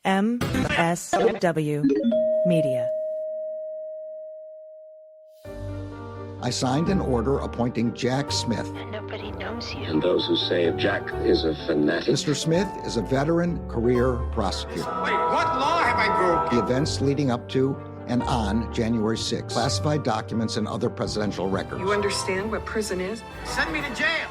MSW Media. I signed an order appointing Jack Smith. And nobody knows you. And those who say Jack is a fanatic. Mr. Smith is a veteran career prosecutor. Wait, what law have I broken? The events leading up to and on January 6th, classified documents and other presidential records. You understand what prison is? Send me to jail.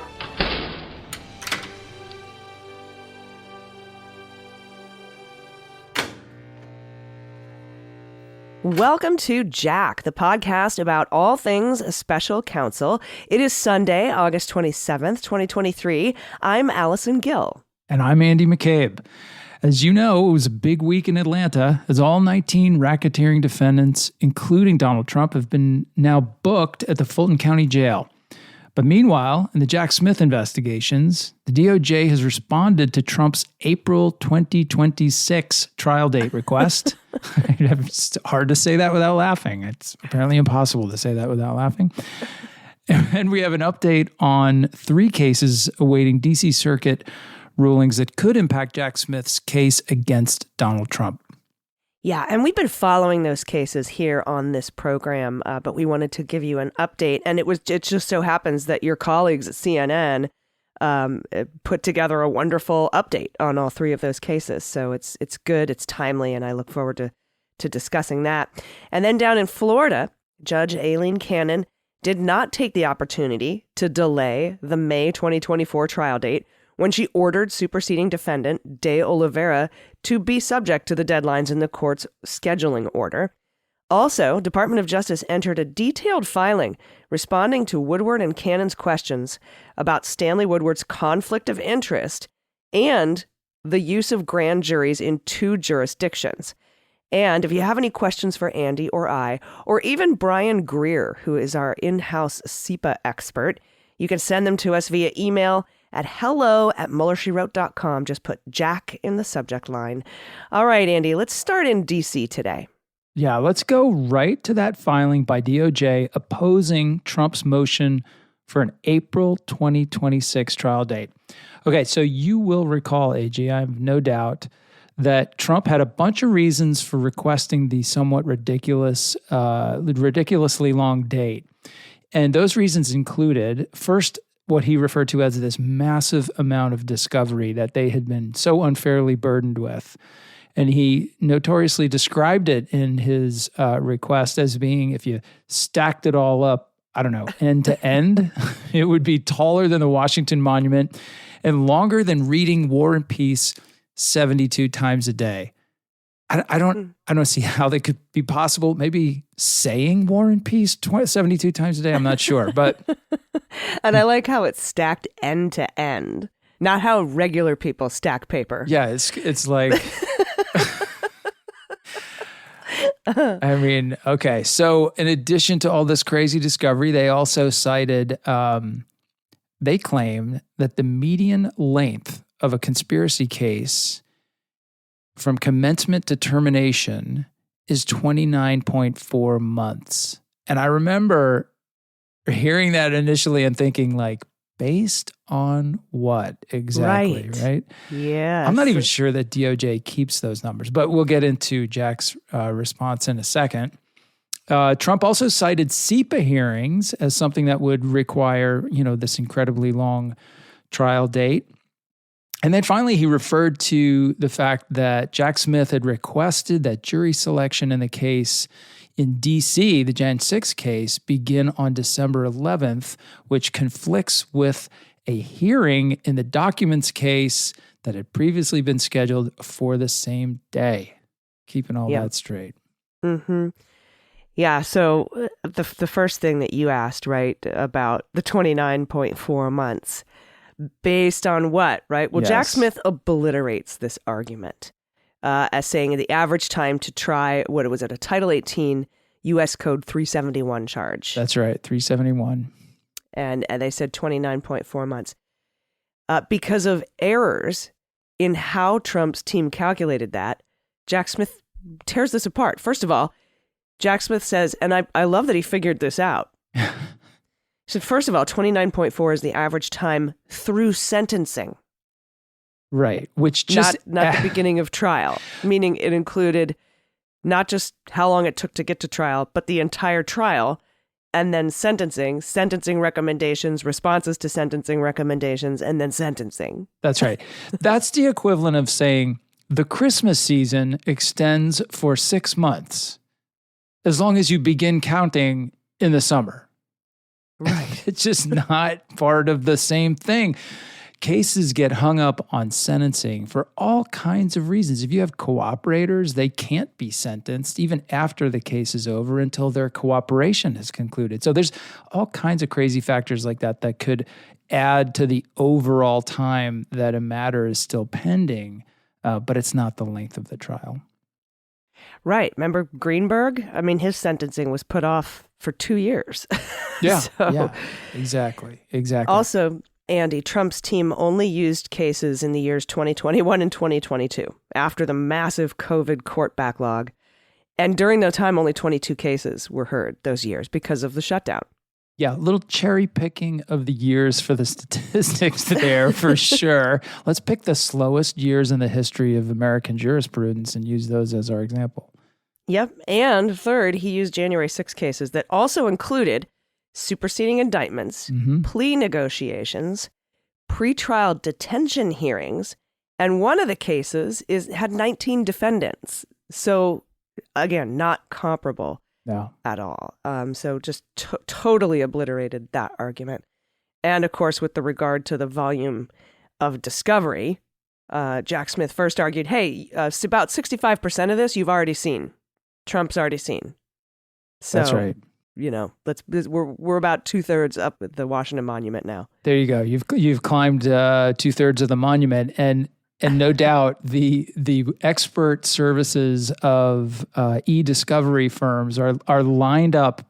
Welcome to Jack, the podcast about all things special counsel. It is Sunday, August 27th, 2023. I'm Allison Gill. And I'm Andy McCabe. As you know, it was a big week in Atlanta as all 19 racketeering defendants, including Donald Trump, have been now booked at the Fulton County Jail. But meanwhile, in the Jack Smith investigations, the DOJ has responded to Trump's April 2026 trial date request. It's hard to say that without laughing. It's apparently impossible to say that without laughing. And we have an update on 3 cases awaiting D.C. Circuit rulings that could impact Jack Smith's case against Donald Trump. Yeah, and we've been following those cases here on this program, but we wanted to give you an update. And it just so happens that your colleagues at CNN put together a wonderful update on all 3 of those cases. So it's good, it's timely, and I look forward to discussing that. And then down in Florida, Judge Aileen Cannon did not take the opportunity to delay the May 2024 trial date when she ordered superseding defendant De Oliveira to be subject to the deadlines in the court's scheduling order. Also, Department of Justice entered a detailed filing responding to Woodward and Cannon's questions about Stanley Woodward's conflict of interest and the use of grand juries in 2 jurisdictions. And if you have any questions for Andy or I, or even Brian Greer, who is our in-house SEPA expert, you can send them to us via email at hello@MullerSheWrote.com. Just put Jack in the subject line. All right, Andy, let's start in D.C. today. Yeah, let's go right to that filing by DOJ opposing Trump's motion for an April 2026 trial date. Okay, so you will recall, AG, I have no doubt, that Trump had a bunch of reasons for requesting the somewhat ridiculously long date. And those reasons included, first, what he referred to as this massive amount of discovery that they had been so unfairly burdened with. And he notoriously described it in his request as being, if you stacked it all up, I don't know, end to end, it would be taller than the Washington Monument and longer than reading War and Peace 72 times a day. I don't see how they could be possible. Maybe saying War and Peace 72 times a day. I'm not sure, but. And I like how it's stacked end to end, not how regular people stack paper. Yeah, it's like. I mean, okay. So in addition to all this crazy discovery, they also cited, they claim that the median length of a conspiracy case from commencement to termination is 29.4 months. And I remember hearing that initially and thinking, like, based on what exactly, right? Yeah. I'm not even sure that DOJ keeps those numbers, but we'll get into Jack's response in a second. Trump also cited SEPA hearings as something that would require, this incredibly long trial date. And then finally, he referred to the fact that Jack Smith had requested that jury selection in the case in D.C., the Jan 6 case, begin on December 11th, which conflicts with a hearing in the documents case that had previously been scheduled for the same day. Keeping all that straight. Mm-hmm. Yeah, so the first thing that you asked, right, about the 29.4 months, based on what, right? Well, yes. Jack Smith obliterates this argument as saying the average time to try, a Title 18 U.S. Code 371 charge. That's right, 371. And they said 29.4 months. Because of errors in how Trump's team calculated that, Jack Smith tears this apart. First of all, Jack Smith says, and I love that he figured this out. He said, first of all, 29.4 is the average time through sentencing. Right. Which just not the beginning of trial, meaning it included not just how long it took to get to trial, but the entire trial, and then sentencing recommendations, responses to sentencing recommendations, and then sentencing. That's right. That's the equivalent of saying the Christmas season extends for 6 months as long as you begin counting in the summer. Right. It's just not part of the same thing. Cases get hung up on sentencing for all kinds of reasons. If you have cooperators, they can't be sentenced even after the case is over until their cooperation is concluded. So there's all kinds of crazy factors like that that could add to the overall time that a matter is still pending, but it's not the length of the trial. Right. Remember Greenberg? I mean, his sentencing was put off for 2 years. Yeah, yeah, exactly. Also, Andy, Trump's team only used cases in the years 2021 and 2022 after the massive COVID court backlog. And during that time, only 22 cases were heard those years because of the shutdown. Yeah, a little cherry picking of the years for the statistics there for sure. Let's pick the slowest years in the history of American jurisprudence and use those as our example. Yep. And third, he used January 6 cases that also included superseding indictments, plea negotiations, pretrial detention hearings, and one of the cases had 19 defendants. So, again, not comparable at all. So just totally obliterated that argument. And, of course, with the regard to the volume of discovery, Jack Smith first argued, hey, about 65% of this you've already seen. Trump's already seen. So, that's right. You know, we're about 2/3 up with the Washington Monument now. There you go. You've climbed 2/3 of the monument, and no doubt the expert services of e-discovery firms are lined up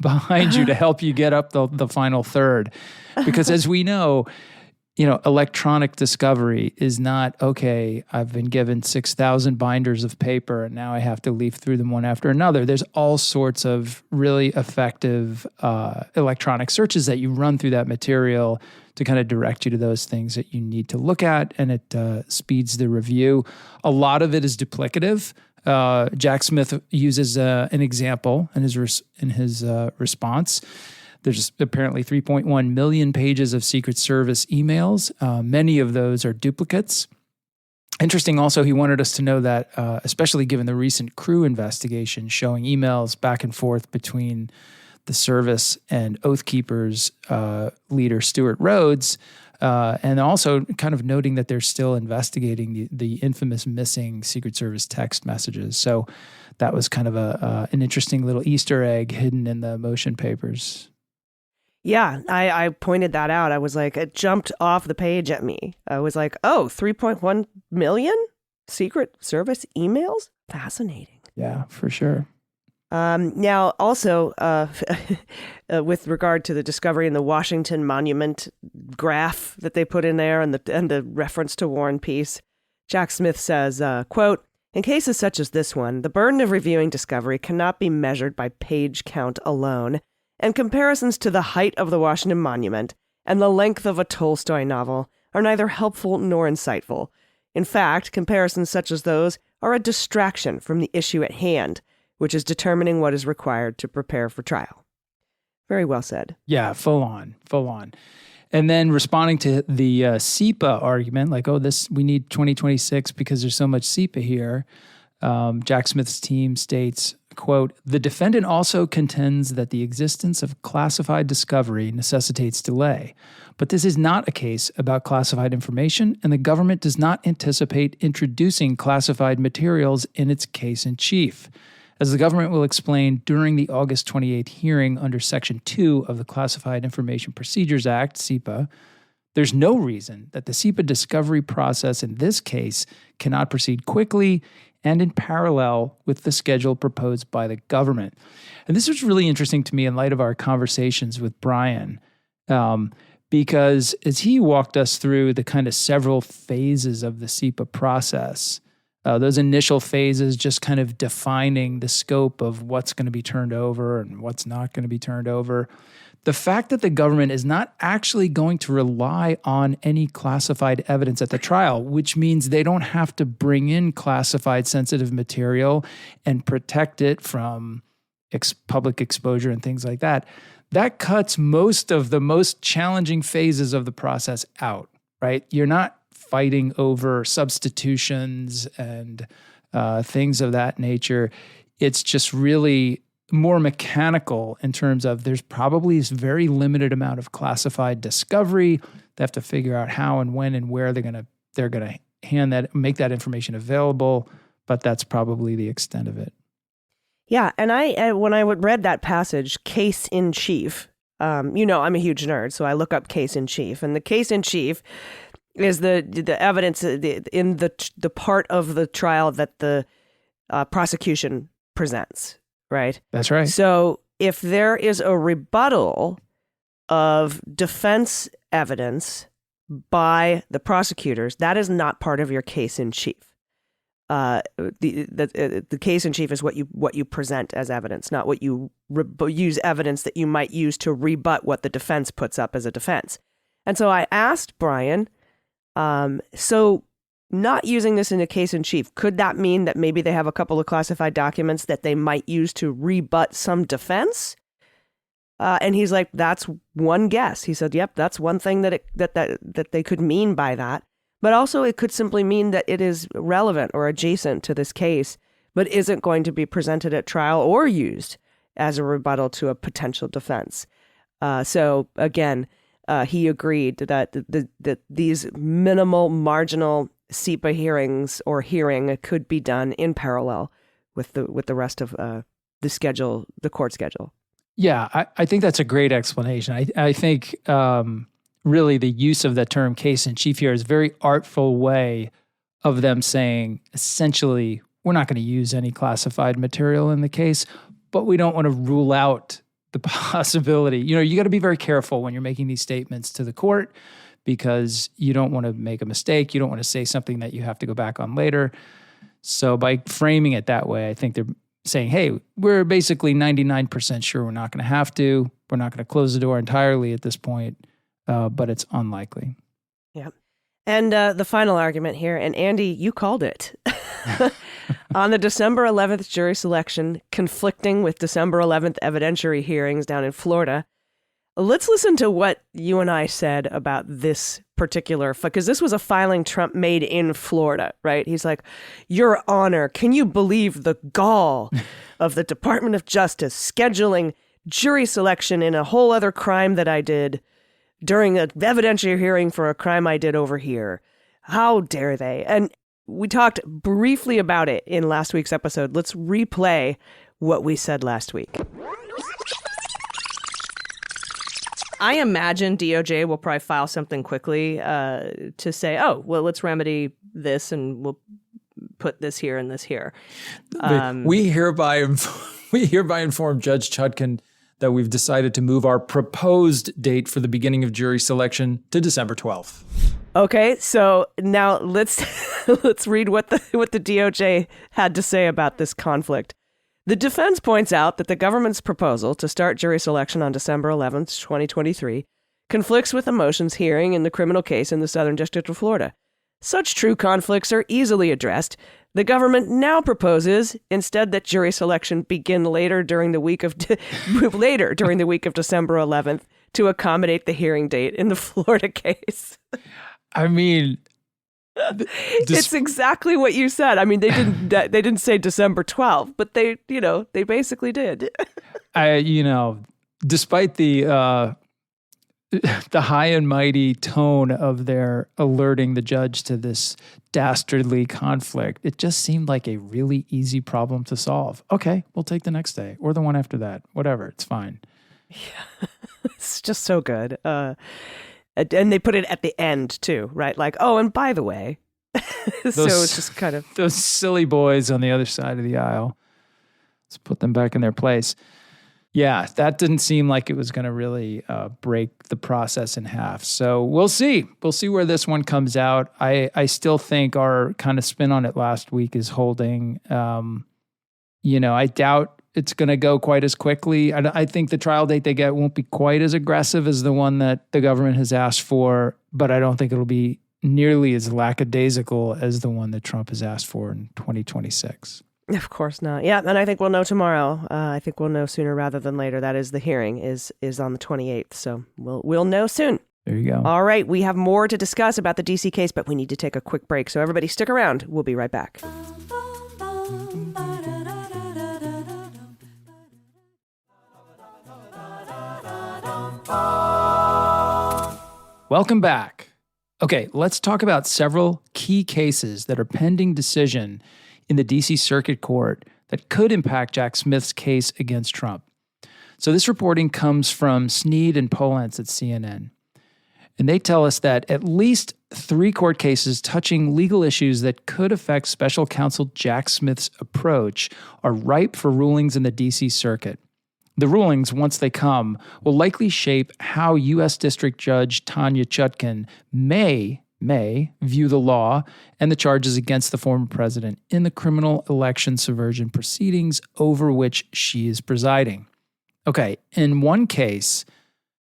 behind you to help you get up the final third, because as we know, electronic discovery is not, okay, I've been given 6,000 binders of paper and now I have to leaf through them one after another. There's all sorts of really effective electronic searches that you run through that material to kind of direct you to those things that you need to look at, and it speeds the review. A lot of it is duplicative. Jack Smith uses an example in his response. There's apparently 3.1 million pages of Secret Service emails. Many of those are duplicates. Interesting also, he wanted us to know that, especially given the recent Crew investigation showing emails back and forth between the service and Oath Keepers leader Stuart Rhodes, and also kind of noting that they're still investigating the infamous missing Secret Service text messages. So that was kind of an interesting little Easter egg hidden in the motion papers. Yeah, I pointed that out. I was like, it jumped off the page at me. I was like, 3.1 million Secret Service emails? Fascinating. Yeah, for sure. Now, also, with regard to the discovery in the Washington Monument graph that they put in there and the reference to War and Peace, Jack Smith says, quote, in cases such as this one, the burden of reviewing discovery cannot be measured by page count alone, and comparisons to the height of the Washington Monument and the length of a Tolstoy novel are neither helpful nor insightful. In fact, comparisons such as those are a distraction from the issue at hand, which is determining what is required to prepare for trial. Very well said. Yeah, full on. And then responding to the SEPA argument, like, we need 2026 because there's so much SEPA here. Jack Smith's team states, quote, the defendant also contends that the existence of classified discovery necessitates delay. But this is not a case about classified information, and the government does not anticipate introducing classified materials in its case in chief. As the government will explain during the August 28th hearing under Section 2 of the Classified Information Procedures Act, SEPA, there's no reason that the SEPA discovery process in this case cannot proceed quickly and in parallel with the schedule proposed by the government. And this was really interesting to me in light of our conversations with Brian, because as he walked us through the kind of several phases of the SEPA process, those initial phases, just kind of defining the scope of what's going to be turned over and what's not going to be turned over. The fact that the government is not actually going to rely on any classified evidence at the trial, which means they don't have to bring in classified sensitive material and protect it from public exposure and things like that, that cuts most of the most challenging phases of the process out, right? You're not fighting over substitutions and things of that nature. It's just really more mechanical in terms of there's probably this very limited amount of classified discovery. They have to figure out how and when and where they're gonna make that information available, but that's probably the extent of it. Yeah, and when I read that passage, case in chief, I'm a huge nerd, so I look up case in chief, and the case in chief is the evidence in the part of the trial that the prosecution presents. Right? That's right. So if there is a rebuttal of defense evidence by the prosecutors, that is not part of your case in chief. The case in chief is what you present as evidence, not what you use evidence that you might use to rebut what the defense puts up as a defense. And so I asked Brian, so not using this in a case in chief, could that mean that maybe they have a couple of classified documents that they might use to rebut some defense? And he's like, that's one guess. He said, yep, that's one thing that they could mean by that. But also it could simply mean that it is relevant or adjacent to this case, but isn't going to be presented at trial or used as a rebuttal to a potential defense. So again, he agreed that these minimal, marginal SEPA hearings or hearing could be done in parallel with the rest of the court schedule. Yeah, I think that's a great explanation. I think really the use of the term case in chief here is a very artful way of them saying, essentially, we're not going to use any classified material in the case, but we don't want to rule out the possibility. You got to be very careful when you're making these statements to the court, because you don't want to make a mistake. You don't want to say something that you have to go back on later. So by framing it that way, I think they're saying, hey, we're basically 99% sure we're not going to have to. We're not going to close the door entirely at this point, but it's unlikely. Yeah. And the final argument here, and Andy, you called it. On the December 11th jury selection, conflicting with December 11th evidentiary hearings down in Florida, let's listen to what you and I said about this particular, because this was a filing Trump made in Florida, right? He's like, Your Honor, can you believe the gall of the Department of Justice scheduling jury selection in a whole other crime that I did during an evidentiary hearing for a crime I did over here? How dare they? And we talked briefly about it in last week's episode. Let's replay what we said last week. I imagine DOJ will probably file something quickly to say, oh, well, let's remedy this and we'll put this here and this here. We hereby inform Judge Chutkan that we've decided to move our proposed date for the beginning of jury selection to December 12th. Okay, so now let's read what the DOJ had to say about this conflict. The defense points out that the government's proposal to start jury selection on December 11th, 2023, conflicts with the motions hearing in the criminal case in the Southern District of Florida. Such true conflicts are easily addressed. The government now proposes instead that jury selection begin later during the week of December 11th to accommodate the hearing date in the Florida case. I mean, it's exactly what you said. I mean, they didn't say December 12th, but they basically did. Despite the high and mighty tone of their alerting the judge to this dastardly conflict, it just seemed like a really easy problem to solve. Okay, we'll take the next day or the one after that. Whatever, it's fine. Yeah, it's just so good. And they put it at the end too, right? Like, oh, and by the way. So it's just kind of those silly boys on the other side of the aisle. Let's put them back in their place. Yeah, that didn't seem like it was going to really break the process in half. So we'll see. We'll see where this one comes out. I still think our kind of spin on it last week is holding. I doubt it's going to go quite as quickly. I think the trial date they get won't be quite as aggressive as the one that the government has asked for, but I don't think it'll be nearly as lackadaisical as the one that Trump has asked for in 2026. Of course not. Yeah, and I think we'll know tomorrow. I think we'll know sooner rather than later. That is, the hearing is on the 28th, so we'll know soon. There you go. All right, we have more to discuss about the D.C. case, but we need to take a quick break. So everybody stick around. We'll be right back. Welcome back. Okay, let's talk about several key cases that are pending decision in the D.C. Circuit Court that could impact Jack Smith's case against Trump. So this reporting comes from Sneed and Polantz at CNN. And they tell us that at least 3 court cases touching legal issues that could affect special counsel Jack Smith's approach are ripe for rulings in the D.C. Circuit. The rulings, once they come, will likely shape how U.S. District Judge Tanya Chutkan may view the law and the charges against the former president in the criminal election subversion proceedings over which she is presiding. Okay, in one case,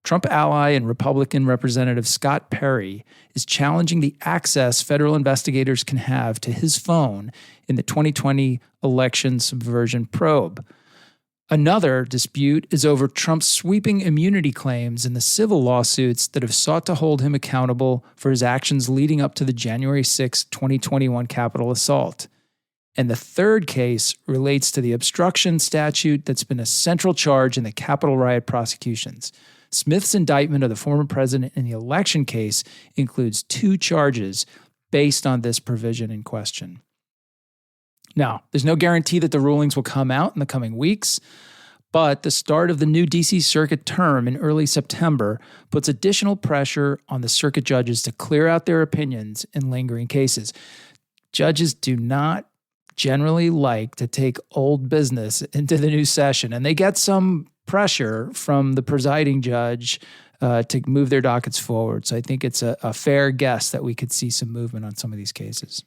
Trump ally and Republican Representative Scott Perry is challenging the access federal investigators can have to his phone in the 2020 election subversion probe. Another dispute is over Trump's sweeping immunity claims in the civil lawsuits that have sought to hold him accountable for his actions leading up to the January 6, 2021 Capitol assault. And the third case relates to the obstruction statute that's been a central charge in the Capitol riot prosecutions. Smith's indictment of the former president in the election case includes 2 charges based on this provision in question. Now, there's no guarantee that the rulings will come out in the coming weeks, but the start of the new D.C. Circuit term in early September puts additional pressure on the circuit judges to clear out their opinions in lingering cases. Judges do not generally like to take old business into the new session, and they get some pressure from the presiding judge to move their dockets forward. So I think it's a fair guess that we could see some movement on some of these cases.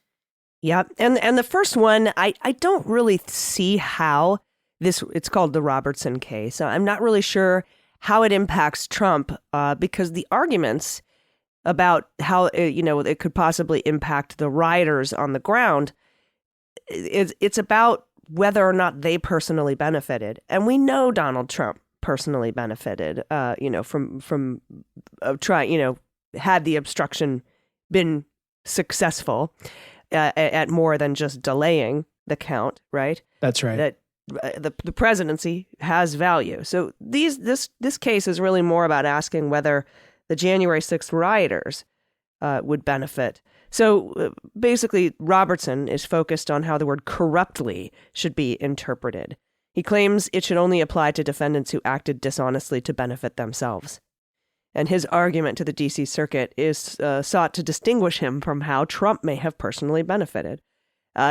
Yeah, and the first one, I don't really see how it's called the Robertson case. I'm not really sure how it impacts Trump because the arguments about how it could possibly impact the rioters on the ground, it's about whether or not they personally benefited. And we know Donald Trump personally benefited, from had the obstruction been successful at more than just delaying the count, right? That's right. That the presidency has value. So this case is really more about asking whether the January 6th rioters would benefit. So basically, Robertson is focused on how the word corruptly should be interpreted. He claims it should only apply to defendants who acted dishonestly to benefit themselves. And his argument to the D.C. Circuit is sought to distinguish him from how Trump may have personally benefited.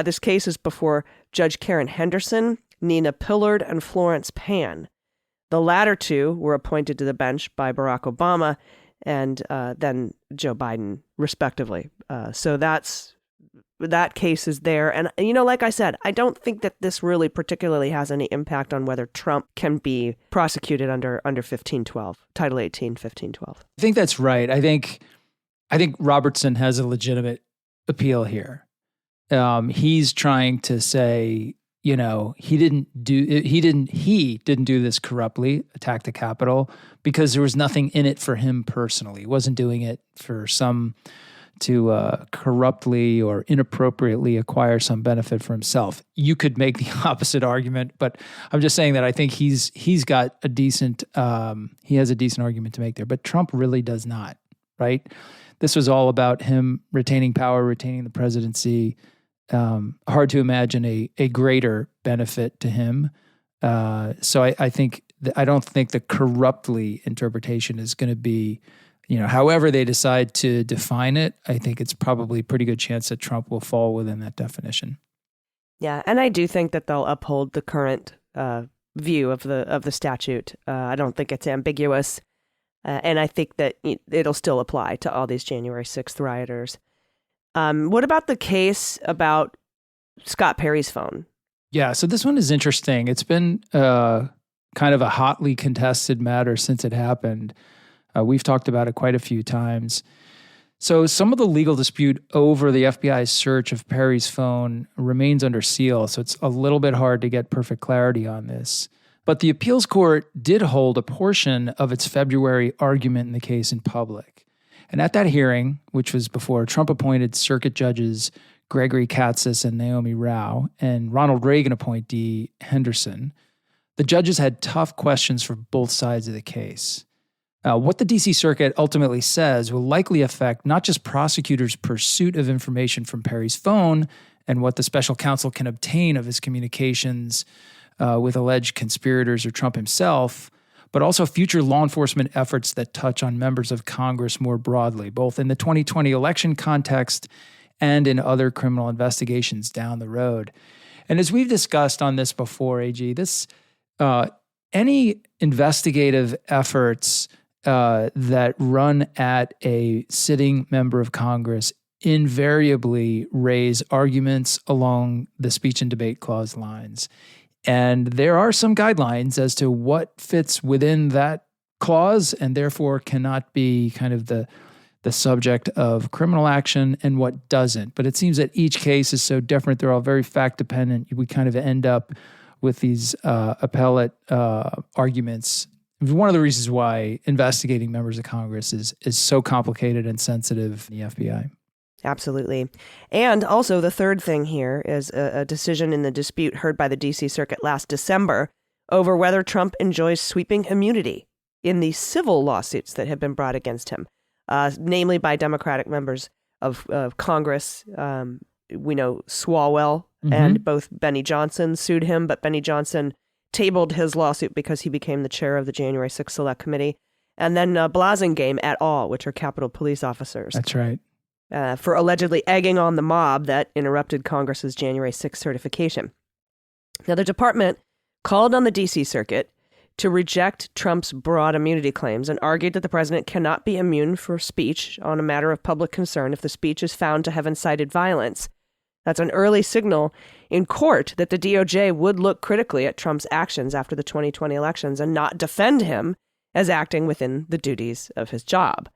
This case is before Judge Karen Henderson, Nina Pillard, and Florence Pan. The latter 2 were appointed to the bench by Barack Obama and then Joe Biden, respectively. So that case is there. And, like I said, I don't think that this really particularly has any impact on whether Trump can be prosecuted under 1512, Title 18, 1512. I think that's right. I think Robertson has a legitimate appeal here. He's trying to say, he didn't do this corruptly, attack the Capitol, because there was nothing in it for him personally. He wasn't doing it for to corruptly or inappropriately acquire some benefit for himself. You could make the opposite argument, but I'm just saying that I think he's got a decent he has a decent argument to make there. But Trump really does not, right? This was all about him retaining power, retaining the presidency. Hard to imagine a greater benefit to him. So I don't think the corruptly interpretation is going to be, however they decide to define it. I think it's probably a pretty good chance that Trump will fall within that definition. Yeah, and I do think that they'll uphold the current view of the statute. I don't think it's ambiguous. And I think that it'll still apply to all these January 6th rioters. What about the case about Scott Perry's phone? Yeah, so this one is interesting. It's been kind of a hotly contested matter since it happened. We've talked about it quite a few times. So some of the legal dispute over the FBI's search of Perry's phone remains under seal, so it's a little bit hard to get perfect clarity on this. But the appeals court did hold a portion of its February argument in the case in public. And at that hearing, which was before Trump-appointed circuit judges Gregory Katsas and Naomi Rao and Ronald Reagan appointee Henderson, the judges had tough questions for both sides of the case. What the D.C. Circuit ultimately says will likely affect not just prosecutors' pursuit of information from Perry's phone and what the special counsel can obtain of his communications with alleged conspirators or Trump himself, but also future law enforcement efforts that touch on members of Congress more broadly, both in the 2020 election context and in other criminal investigations down the road. And as we've discussed on this before, AG, any investigative efforts that run at a sitting member of Congress invariably raise arguments along the speech and debate clause lines. And there are some guidelines as to what fits within that clause and therefore cannot be kind of the subject of criminal action and what doesn't. But it seems that each case is so different. They're all very fact dependent. We kind of end up with these appellate arguments. One of the reasons why investigating members of Congress is so complicated and sensitive in the FBI. Absolutely. And also the third thing here is a decision in the dispute heard by the D.C. Circuit last December over whether Trump enjoys sweeping immunity in the civil lawsuits that have been brought against him, namely by Democratic members of Congress. We know Swalwell and both Benny Johnson sued him, but Benny Johnson tabled his lawsuit because he became the chair of the January 6th Select Committee. And then Blasingame et al., which are Capitol Police officers. That's right. For allegedly egging on the mob that interrupted Congress's January 6th certification. Now, the department called on the D.C. Circuit to reject Trump's broad immunity claims and argued that the president cannot be immune for speech on a matter of public concern if the speech is found to have incited violence. That's an early signal in court that the DOJ would look critically at Trump's actions after the 2020 elections and not defend him as acting within the duties of his job.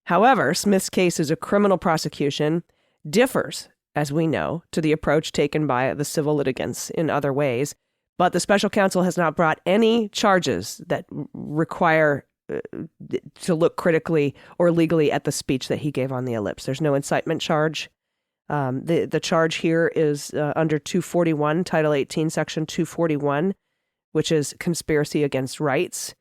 However, Smith's case as a criminal prosecution differs, as we know, to the approach taken by the civil litigants in other ways. But the special counsel has not brought any charges that require to look critically or legally at the speech that he gave on the ellipse. There's no incitement charge. The charge here is under 241, Title 18, Section 241, which is conspiracy against rights,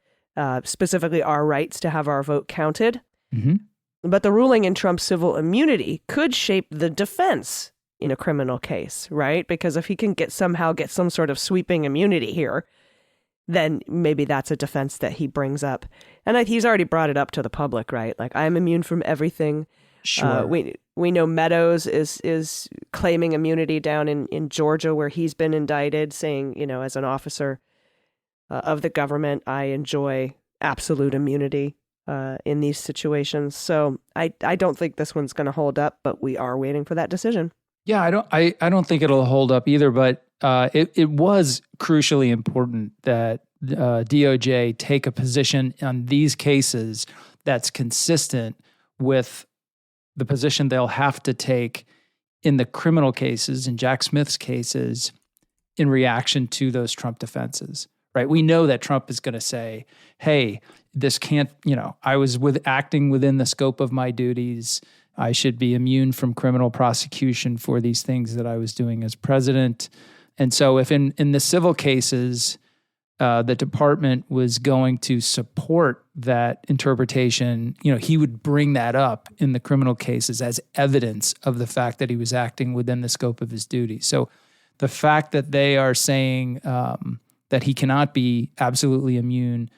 specifically our rights to have our vote counted. Mm-hmm. But the ruling in Trump's civil immunity could shape the defense in a criminal case, right? Because if he can somehow get some sort of sweeping immunity here, then maybe that's a defense that he brings up. And he's already brought it up to the public, right? Like, I'm immune from everything. Sure. We know Meadows is claiming immunity down in Georgia, where he's been indicted, saying, as an officer of the government, I enjoy absolute immunity in these situations. So I don't think this one's going to hold up, but we are waiting for that decision. Yeah, I don't think it'll hold up either, but it was crucially important that DOJ take a position on these cases that's consistent with the position they'll have to take in the criminal cases, in Jack Smith's cases, in reaction to those Trump defenses, right? We know that Trump is going to say, hey, this can't, I was acting within the scope of my duties. I should be immune from criminal prosecution for these things that I was doing as president. And so if in the civil cases, the department was going to support that interpretation, he would bring that up in the criminal cases as evidence of the fact that he was acting within the scope of his duties. So the fact that they are saying that he cannot be absolutely immune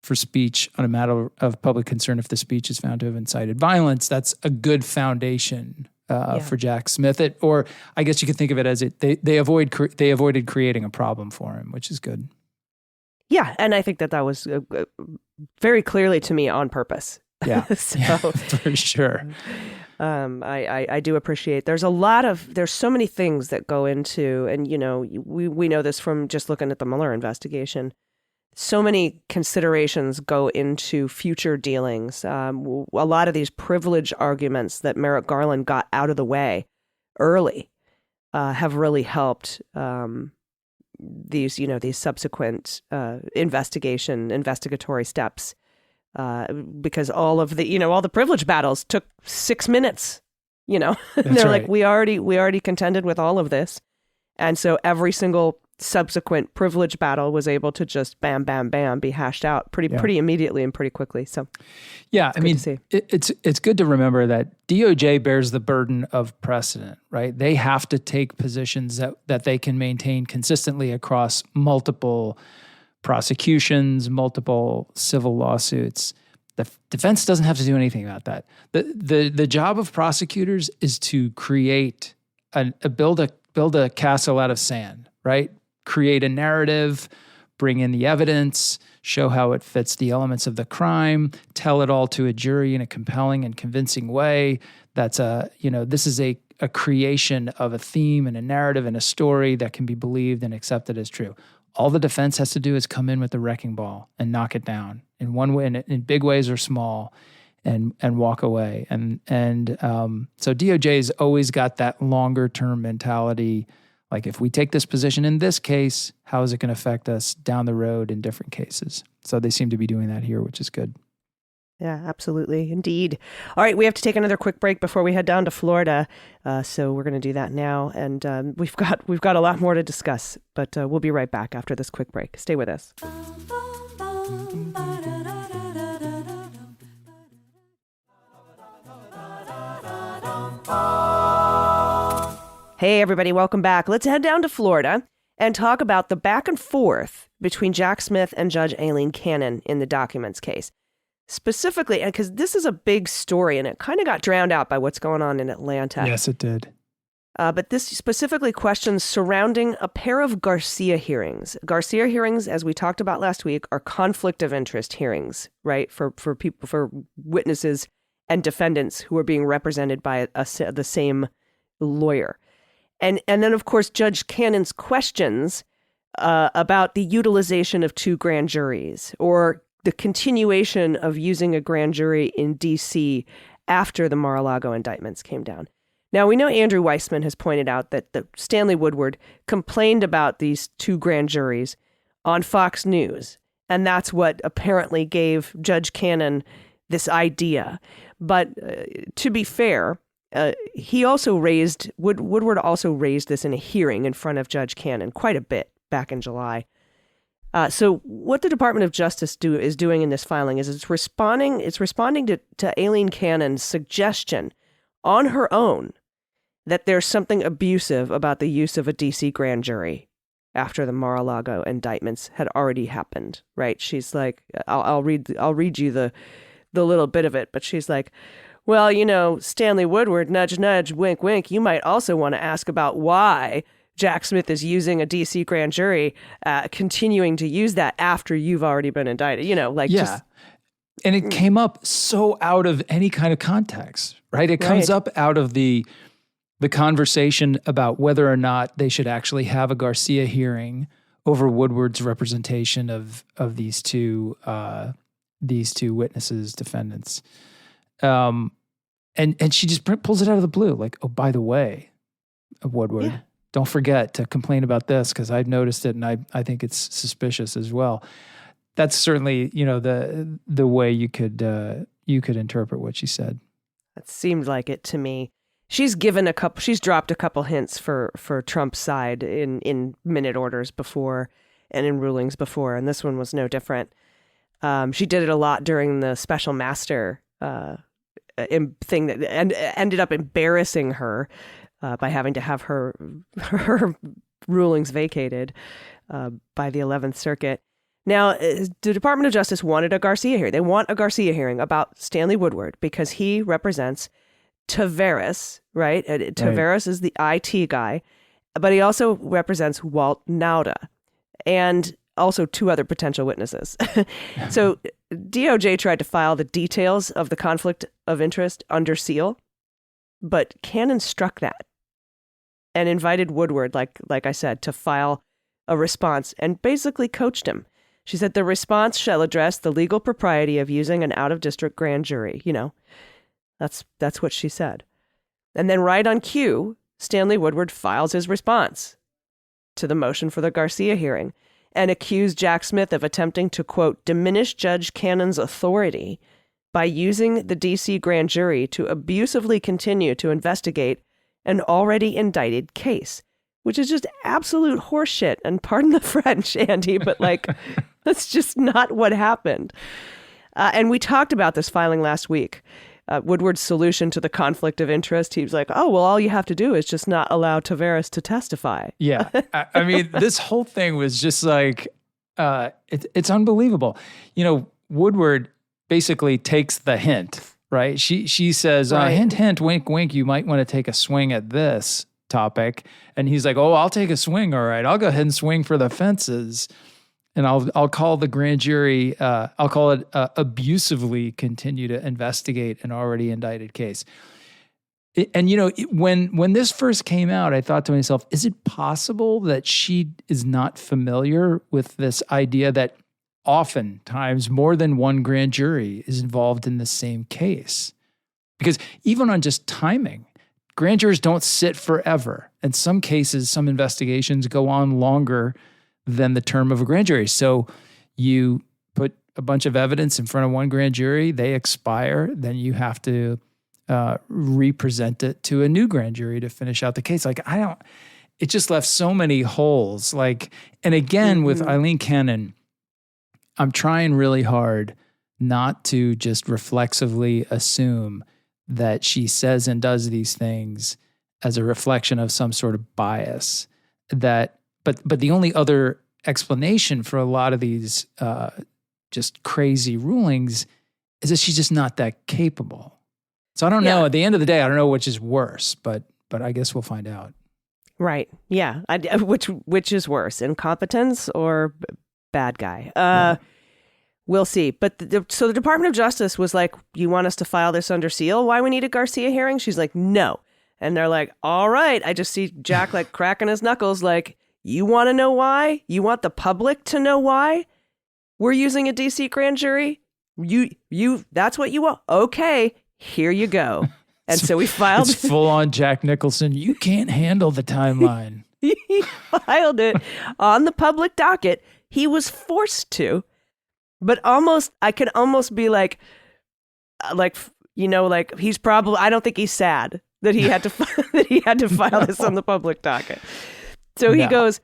for speech on a matter of public concern if the speech is found to have incited violence, that's a good foundation for Jack Smith. Or I guess you could think of it as they avoided creating a problem for him, which is good. Yeah, and I think that was very clearly to me on purpose. Yeah, So, yeah, for sure. I do appreciate. There's so many things that go into, and we know this from just looking at the Mueller investigation. So many considerations go into future dealings. A lot of these privilege arguments that Merrick Garland got out of the way early have really helped these subsequent investigatory steps. Because all the privilege battles took 6 minutes, and they're right. like, we already contended with all of this. And so every single subsequent privilege battle was able to just bam, bam, bam, be hashed out pretty immediately and pretty quickly. So yeah, I mean, it's good to remember that DOJ bears the burden of precedent, right? They have to take positions that they can maintain consistently across multiple prosecutions, multiple civil lawsuits. The defense doesn't have to do anything about that. The job of prosecutors is to create build a castle out of sand, right? Create a narrative, bring in the evidence, show how it fits the elements of the crime, tell it all to a jury in a compelling and convincing way. That's this is a creation of a theme and a narrative and a story that can be believed and accepted as true. All the defense has to do is come in with the wrecking ball and knock it down in one way, in big ways or small, and walk away. So DOJ's always got that longer term mentality. Like, if we take this position in this case, how is it going to affect us down the road in different cases? So they seem to be doing that here, which is good. Yeah, absolutely. Indeed. All right, we have to take another quick break before we head down to Florida. So we're going to do that now. And we've got a lot more to discuss, but we'll be right back after this quick break. Stay with us. Hey, everybody, welcome back. Let's head down to Florida and talk about the back and forth between Jack Smith and Judge Aileen Cannon in the documents case. Specifically, because this is a big story and it kind of got drowned out by what's going on in Atlanta. Yes, it did. But this specifically questions surrounding a pair of Garcia hearings. Garcia hearings, as we talked about last week, are conflict of interest hearings, right? For people, for witnesses and defendants who are being represented by the same lawyer. And then, of course, Judge Cannon's questions about the utilization of 2 grand juries, or the continuation of using a grand jury in D.C. after the Mar-a-Lago indictments came down. Now, we know Andrew Weissman has pointed out that Stanley Woodward complained about these 2 grand juries on Fox News, and that's what apparently gave Judge Cannon this idea. But to be fair, Woodward also raised this in a hearing in front of Judge Cannon quite a bit back in July. So what the Department of Justice is doing in this filing is it's responding to Aileen Cannon's suggestion on her own that there's something abusive about the use of a DC grand jury after the Mar-a-Lago indictments had already happened, right? She's like, I'll read you the little bit of it, but she's like, well, Stanley Woodward, nudge, nudge, wink, wink, you might also want to ask about why Jack Smith is using a DC grand jury, continuing to use that after you've already been indicted, just. And it came up so out of any kind of context, right? It comes up out of the conversation about whether or not they should actually have a Garcia hearing over Woodward's representation of these two witnesses, defendants. And she just pulls it out of the blue, like, oh, by the way, Woodward, don't forget to complain about this because I've noticed it and I think it's suspicious as well. That's certainly, the way you could interpret what she said. That seemed like it to me. She's dropped a couple hints for Trump's side in minute orders before and in rulings before, and this one was no different. She did it a lot during the special master thing that ended up embarrassing her by having to have her rulings vacated by the 11th Circuit. Now, the Department of Justice wanted a Garcia hearing. They want a Garcia hearing about Stanley Woodward because he represents Tavares, right? Tavares is the IT guy, but he also represents Walt Nauta. And also 2 other potential witnesses. So DOJ tried to file the details of the conflict of interest under seal, but Cannon struck that and invited Woodward, like I said, to file a response and basically coached him. She said the response shall address the legal propriety of using an out-of-district grand jury. That's what she said. And then right on cue, Stanley Woodward files his response to the motion for the Garcia hearing and accused Jack Smith of attempting to, quote, diminish Judge Cannon's authority by using the D.C. grand jury to abusively continue to investigate an already indicted case, which is just absolute horseshit. And pardon the French, Andy, but that's just not what happened. And we talked about this filing last week. Woodward's solution to the conflict of interest, he was like, oh, well, all you have to do is just not allow Taveras to testify. Yeah. I mean, this whole thing was just like, it's unbelievable. Woodward basically takes the hint, right? She says, Right. Hint, hint, wink, wink, you might want to take a swing at this topic. And he's like, oh, I'll take a swing. All right, I'll go ahead and swing for the fences. And I'll call the grand jury, I'll call it abusively continue to investigate an already indicted case. When this first came out, I thought to myself, is it possible that she is not familiar with this idea that oftentimes more than one grand jury is involved in the same case? Because even on just timing, grand jurors don't sit forever. In some cases, some investigations go on longer than the term of a grand jury. So you put a bunch of evidence in front of one grand jury, they expire, then you have to represent it to a new grand jury to finish out the case. It just left so many holes. And again, with Eileen Cannon, I'm trying really hard not to just reflexively assume that she says and does these things as a reflection of some sort of bias. But the only other explanation for a lot of these just crazy rulings is that she's just not that capable. So I don't know. At the end of the day, I don't know which is worse, but I guess we'll find out. Right. Yeah. Which is worse, incompetence or bad guy? We'll see. But so the Department of Justice was like, you want us to file this under seal? Why we need a Garcia hearing? She's like, no. And they're like, all right. I just see Jack cracking his knuckles like, you want to know why? You want the public to know why we're using a DC grand jury? That's what you want? Okay, here you go. And so we filed. It's full on Jack Nicholson. You can't handle the timeline. He filed it on the public docket. He was forced to, but I could almost be like he's probably. I don't think he's sad that he had to file this on the public docket. So he goes,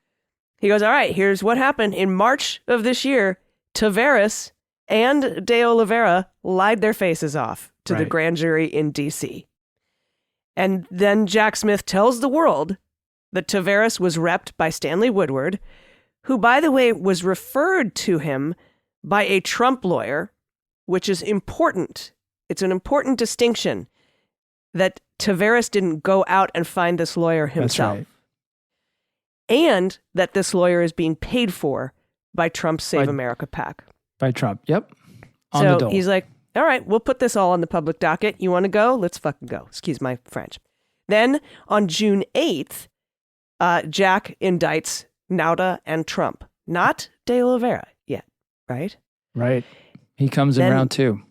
all right, here's what happened. In March of this year, Taveras and De Oliveira lied their faces off to the grand jury in D.C. And then Jack Smith tells the world that Taveras was repped by Stanley Woodward, who, by the way, was referred to him by a Trump lawyer, which is important. It's an important distinction that Taveras didn't go out and find this lawyer himself. That's right. And that this lawyer is being paid for by Trump's Save America PAC. By Trump, yep. On the dole. He's like, all right, we'll put this all on the public docket. You want to go? Let's fucking go. Excuse my French. Then on June 8th, Jack indicts Nauta and Trump. Not De Oliveira yet, right? Right. He comes in round 2.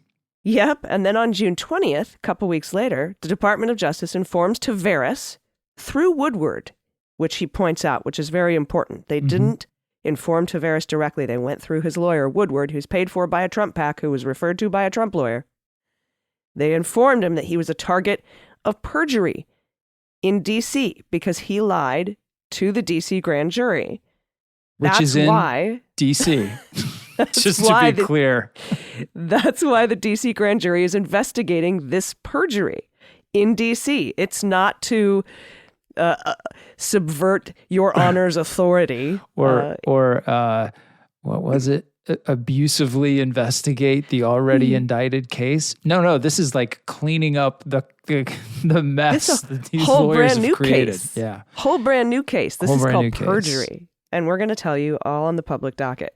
Yep. And then on June 20th, a couple weeks later, the Department of Justice informs Taveras through Woodward, which he points out, which is very important. They didn't inform Taveras directly. They went through his lawyer, Woodward, who's paid for by a Trump PAC, who was referred to by a Trump lawyer. They informed him that he was a target of perjury in D.C. because he lied to the D.C. grand jury. Which is in D.C. Just to be clear. That's why the D.C. grand jury is investigating this perjury in D.C. It's not to subvert your honor's authority. Or what was it? Abusively investigate the already indicted case. No, this is like cleaning up the mess that these lawyers have created. Case. Yeah. Whole brand new case. This is called perjury. And we're going to tell you all on the public docket.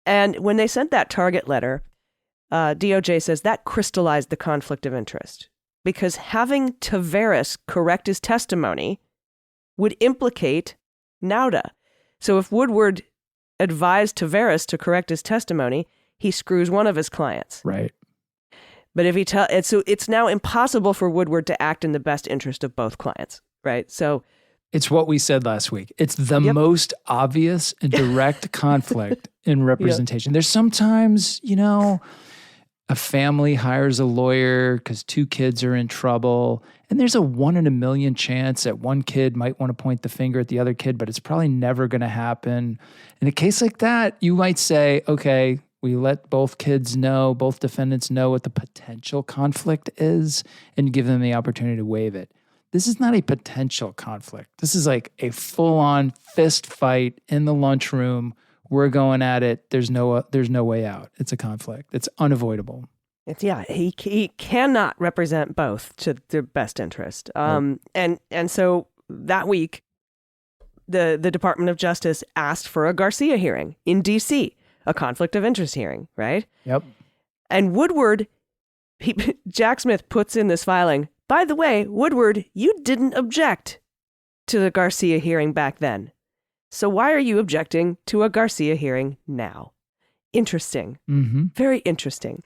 And when they sent that target letter, DOJ says that crystallized the conflict of interest because having Taveras correct his testimony would implicate Nauta. So if Woodward advised Taveras to correct his testimony, he screws one of his clients. Right. But if he so it's now impossible for Woodward to act in the best interest of both clients, right? So it's what we said last week. It's the most obvious and direct conflict in representation. There's sometimes, a family hires a lawyer because two kids are in trouble, and there's a 1 in a million chance that one kid might want to point the finger at the other kid, but it's probably never going to happen. In a case like that, you might say, okay, we let both defendants know what the potential conflict is and give them the opportunity to waive it. This is not a potential conflict. This is like a full-on fist fight in the lunchroom. We're going at it. There's no way out. It's a conflict. It's unavoidable. He cannot represent both to their best interest. And so that week, the Department of Justice asked for a Garcia hearing in D.C., a conflict of interest hearing, right? Yep. And Woodward, Jack Smith puts in this filing, by the way, Woodward, you didn't object to the Garcia hearing back then. So why are you objecting to a Garcia hearing now? Interesting. Mm-hmm. Very interesting.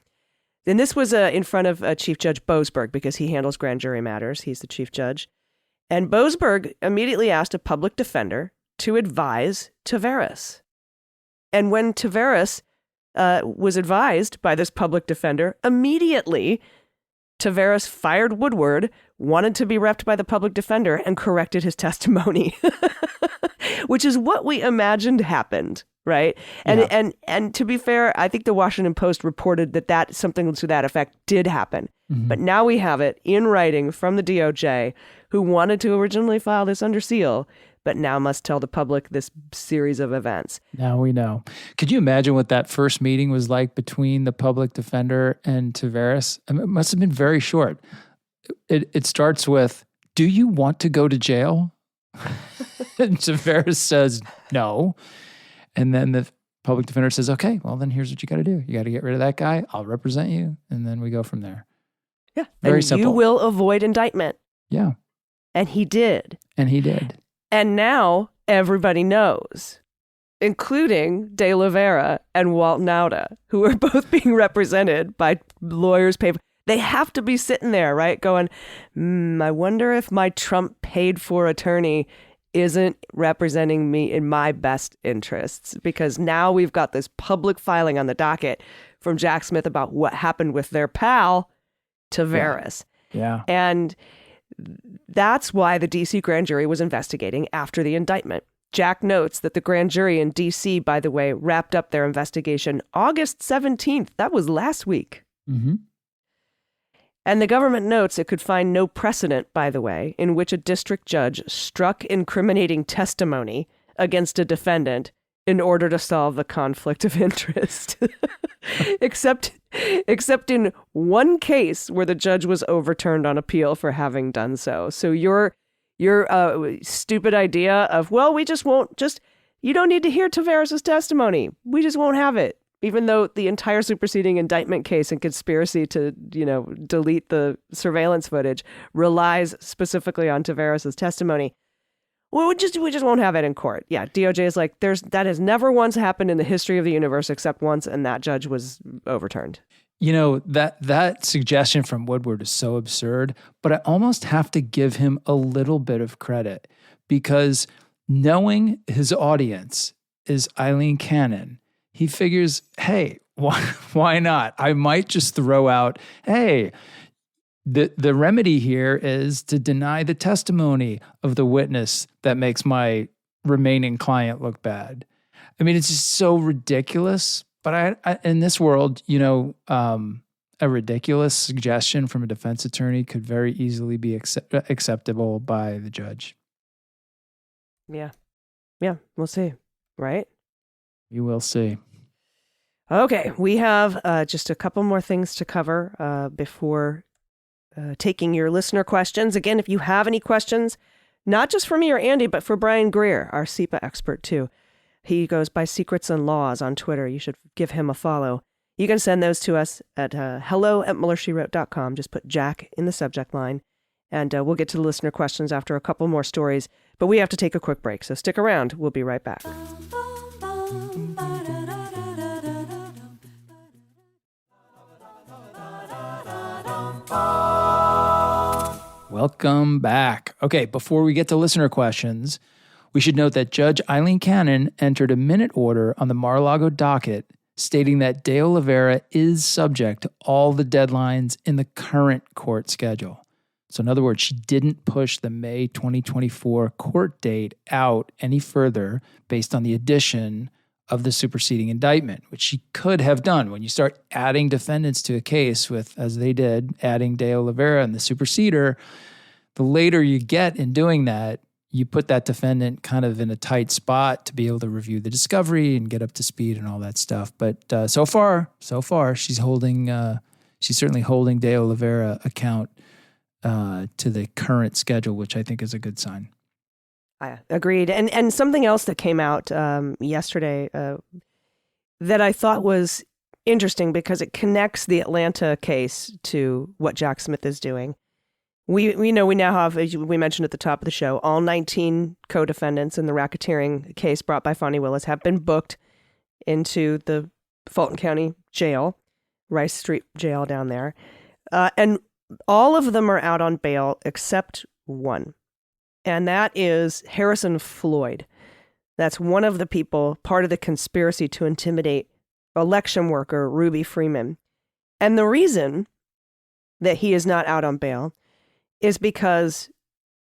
Then this was in front of Chief Judge Boasberg because he handles grand jury matters. He's the chief judge. And Boasberg immediately asked a public defender to advise Taveras. And when Taveras was advised by this public defender, immediately Taveras fired Woodward, wanted to be repped by the public defender, and corrected his testimony, which is what we imagined happened, right? And to be fair, I think the Washington Post reported that something to that effect did happen. Mm-hmm. But now we have it in writing from the DOJ, who wanted to originally file this under seal, but now must tell the public this series of events. Now we know. Could you imagine what that first meeting was like between the public defender and Taveras? I mean, it must have been very short. It starts with, do you want to go to jail? And Taveras says, no. And then the public defender says, okay, well, then here's what you got to do. You got to get rid of that guy. I'll represent you. And then we go from there. Yeah. Very simple. You will avoid indictment. Yeah. And he did. And now everybody knows, including De Oliveira and Walt Nauta, who are both being represented by lawyers paid. They have to be sitting there, right? Going, I wonder if my Trump paid for attorney isn't representing me in my best interests, because now we've got this public filing on the docket from Jack Smith about what happened with their pal, Taveras. Yeah. And that's why the D.C. grand jury was investigating after the indictment. Jack notes that the grand jury in D.C., by the way, wrapped up their investigation August 17th. That was last week. Mm-hmm. And the government notes it could find no precedent, by the way, in which a district judge struck incriminating testimony against a defendant in order to solve the conflict of interest. except in one case where the judge was overturned on appeal for having done so. So your stupid idea of, well, we just won't you don't need to hear Taveras' testimony. We just won't have it. Even though the entire superseding indictment case and conspiracy to, delete the surveillance footage relies specifically on Taveras' testimony. Well, we just won't have it in court. Yeah, DOJ is like, that has never once happened in the history of the universe except once, and that judge was overturned. That suggestion from Woodward is so absurd, but I almost have to give him a little bit of credit, because knowing his audience is Eileen Cannon, he figures, hey, why not? I might just throw out, hey, the remedy here is to deny the testimony of the witness that makes my remaining client look bad. I mean, it's just so ridiculous. But I in this world, a ridiculous suggestion from a defense attorney could very easily be acceptable by the judge. Yeah, we'll see, right? You will see. Okay, we have just a couple more things to cover before taking your listener questions. Again, if you have any questions, not just for me or Andy, but for Brian Greer, our SEPA expert too. He goes by Secrets and Laws on Twitter. You should give him a follow. You can send those to us at hello@MullerSheWrote.com. Just put Jack in the subject line, and we'll get to the listener questions after a couple more stories. But we have to take a quick break, so stick around. We'll be right back. Welcome back. Okay, before we get to listener questions, we should note that Judge Eileen Cannon entered a minute order on the Mar-a-Lago docket stating that De Oliveira is subject to all the deadlines in the current court schedule. So in other words, she didn't push the May 2024 court date out any further based on the addition of the superseding indictment, which she could have done. When you start adding defendants to a case with, as they did, adding De Oliveira and the superseder, the later you get in doing that, you put that defendant kind of in a tight spot to be able to review the discovery and get up to speed and all that stuff. But so far, she's certainly holding De Oliveira account to the current schedule, which I think is a good sign. Agreed. And something else that came out yesterday that I thought was interesting because it connects the Atlanta case to what Jack Smith is doing. We know we now have, as we mentioned at the top of the show, all 19 co-defendants in the racketeering case brought by Fonnie Willis have been booked into the Fulton County jail, Rice Street jail down there. And all of them are out on bail except one. And that is Harrison Floyd. That's one of the people, part of the conspiracy to intimidate election worker Ruby Freeman. And the reason that he is not out on bail is because